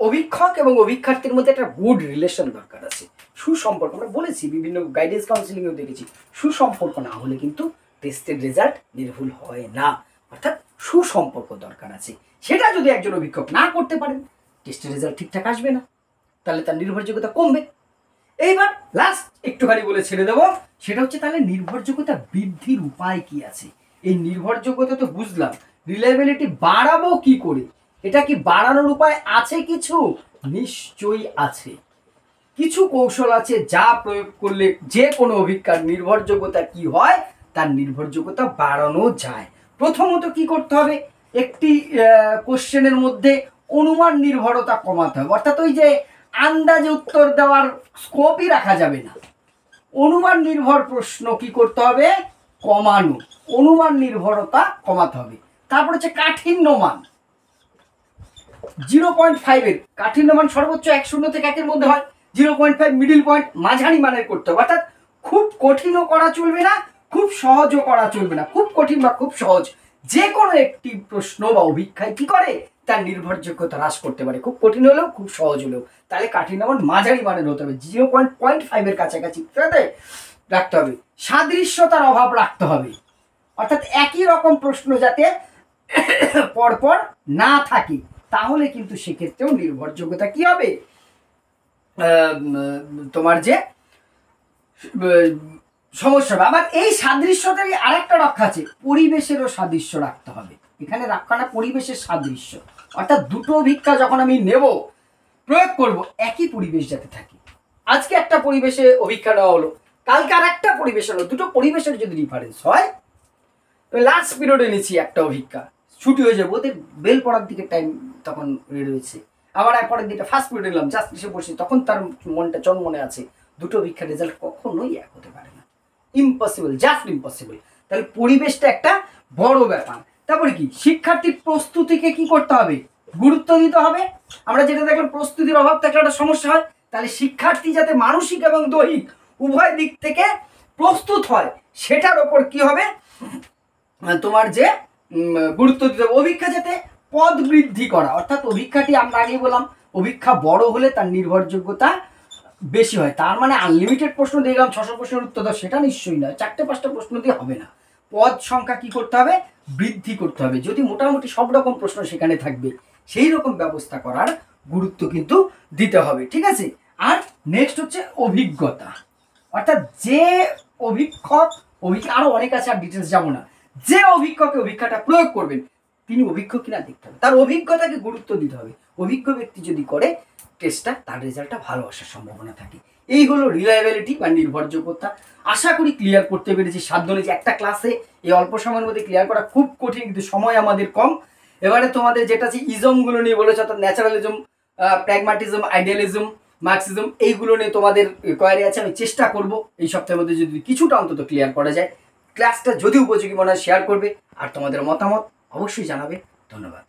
অভিক্ষক এবং অভিক্ষার্থীর মধ্যে একটা গুড রিলেশন দরকার আছে, সুসম্পর্ক। আমরা বলেছি, বিভিন্ন গাইডেন্স কাউন্সিলিংয়েও দেখেছি, সুসম্পর্ক না হলে কিন্তু টেস্টের রেজাল্ট নির্ভুল হয় না। অর্থাৎ সুসম্পর্ক দরকার আছে। সেটা যদি একজন অভিক্ষক না করতে পারেন, টেস্টের রেজাল্ট ঠিকঠাক আসবে না, তাহলে তার নির্ভরযোগ্যতা কমবে। এইবার লাস্ট একটুখানি বলে ছেড়ে দেবো, সেটা হচ্ছে তাহলে নির্ভরযোগ্যতা বৃদ্ধির উপায় কি আছে। এই নির্ভরযোগ্যতা তো বুঝলাম, রিলায়েবিলিটি বাড়াবো কি করে, এটা কি বাড়ানোর উপায় আছে কিছু? নিশ্চয়ই আছে। কিছু কৌশল আছে যা প্রয়োগ করলে যে কোনো অভিজ্ঞতার নির্ভরযোগ্যতা কি হয়, তার নির্ভরযোগ্যতা বাড়ানো যায়। প্রথমত কি করতে হবে, একটি কোশ্চেনের মধ্যে অনুমান নির্ভরতা কমাতে হবে। অর্থাৎ ওই যে আন্দাজে উত্তর দেওয়ার স্কোপই রাখা যাবে না, অনুমান নির্ভর প্রশ্ন কি করতে হবে, কমানো, অনুমান নির্ভরতা কমাতে হবে। তারপর হচ্ছে কাঠিন্য মান, 0.5 কাঠিন্য মান সর্বোচ্চ 1 থেকে 1 মধ্যে হয়, 0.5 মিডিল পয়েন্ট, মাঝারি মানের করতে হবে। অর্থাৎ খুব কঠিনও করা চলবে না, খুব সহজও করা চলবে না। খুব কঠিন বা খুব সহজ যে কোনো একটি প্রশ্ন বা অভিক্ষায় কি করে, তার নির্ভরযোগ্যতা হ্রাস করতে পারে, খুব কঠিন হলেও খুব সহজ হলেও। তাহলে কাঠিন্য মান মাঝারি মানের হতে হবে, 0.5 কাছাকাছি রাখতে হবে। সাদৃশ্যতার অভাব রাখতে হবে, অর্থাৎ একই রকম প্রশ্ন যাতে পরপর না থাকে, তাহলে কিন্তু সেক্ষেত্রেও নির্ভরযোগ্যতা কি হবে, তোমার যে সমস্যা হবে। আবার এই সাদৃশ্যতারই আরেকটা রক্ষা আছে, পরিবেশেরও সাদৃশ্য রাখতে হবে। এখানে রাখাটা পরিবেশের সাদৃশ্য, অর্থাৎ দুটো অভিজ্ঞতা যখন আমি নেব, প্রয়োগ করব, একই পরিবেশ যাতে থাকে। আজকে একটা পরিবেশে অভিজ্ঞতা নেওয়া হলো, কালকে আর একটা পরিবেশ হলো, দুটো পরিবেশের যদি ডিফারেন্স হয়, লাস্ট পিরিয়ডে নিচ্ছি একটা অভিজ্ঞতা, ছুটি হয়ে যাবে, ওদের বেল পড়ার দিকে টাইম তখন রয়েছে, আবার পরের দিনটা ফার্স্ট পিরিয়ড নিলাম, জাস্ট এসে বসি, তখন তার মনটা মনে আছে। দুটো পরীক্ষার রেজাল্ট কখনোই এক হতে পারে না, ইম্পসিবল, জাস্ট ইম্পসিবল। তাহলে পরিবেশটা একটা বড় ব্যাপার। তারপরে কি, শিক্ষার্থীর প্রস্তুতিকে কি করতে হবে, গুরুত্ব দিতে হবে। আমরা যেটা দেখলাম প্রস্তুতির অভাব থাকলে একটা সমস্যা হয়, তাহলে শিক্ষার্থী যাতে মানসিক এবং দৈহিক উভয় দিক থেকে প্রস্তুত হয় সেটার ওপর কি হবে তোমার যে গুরুত্ব দিতে হবে। অভিজ্ঞা যাতে পদ বৃদ্ধি করা, অর্থাৎ অভিজ্ঞাটি আমরা আগেই বললাম অভিজ্ঞা বড় হলে তার নির্ভরযোগ্যতা বেশি হয়। তার মানে আনলিমিটেড প্রশ্ন দিয়ে গেলাম 600 প্রশ্নের উত্তর দাও, সেটা নিশ্চয়ই নয়। 4-5টা প্রশ্ন দিয়ে হবে না, পদ সংখ্যা কি করতে হবে, বৃদ্ধি করতে হবে। যদি মোটামুটি সব রকম প্রশ্ন সেখানে থাকবে, সেই রকম ব্যবস্থা করার গুরুত্ব কিন্তু দিতে হবে, ঠিক আছে। আর নেক্সট হচ্ছে অভিজ্ঞতা, অর্থাৎ যে অভিজ্ঞক, আরো অনেক আছে, আর ডিটেলস যাবো না। যে অভিজ্ঞকে অভিজ্ঞতা প্রয়োগ করবেন তিনি অভিজ্ঞ কিনা দেখতে হবে, তার অভিজ্ঞতাকে গুরুত্ব দিতে হবে। অভিজ্ঞ ব্যক্তি যদি করে টেস্টটা, তার রেজাল্টটা ভালো আসার সম্ভাবনা থাকে। এই হলো রিলায়েবিলিটি বা নির্ভরযোগ্যতা। আশা করি ক্লিয়ার করতে পেরেছি। সাধ্য যে একটা ক্লাসে এই অল্প সময়ের মধ্যে ক্লিয়ার করা খুব কঠিন, কিন্তু সময় আমাদের কম। এবারে তোমাদের যেটা আছে ইজমগুলো নিয়ে বলেছে, অর্থাৎ ন্যাচারালিজম, প্র্যাগমাটিজম, আইডিয়ালিজম, মার্কসিজম, এইগুলো নিয়ে তোমাদের কোয়ারি আছে। আমি চেষ্টা করব এই সপ্তাহের মধ্যে যদি কিছুটা অন্তত ক্লিয়ার করা যায়। ক্লাসটা যদি উপযোগী মনে হয় শেয়ার করবে, আর তোমাদের মতামত অবশ্যই জানাবে। ধন্যবাদ।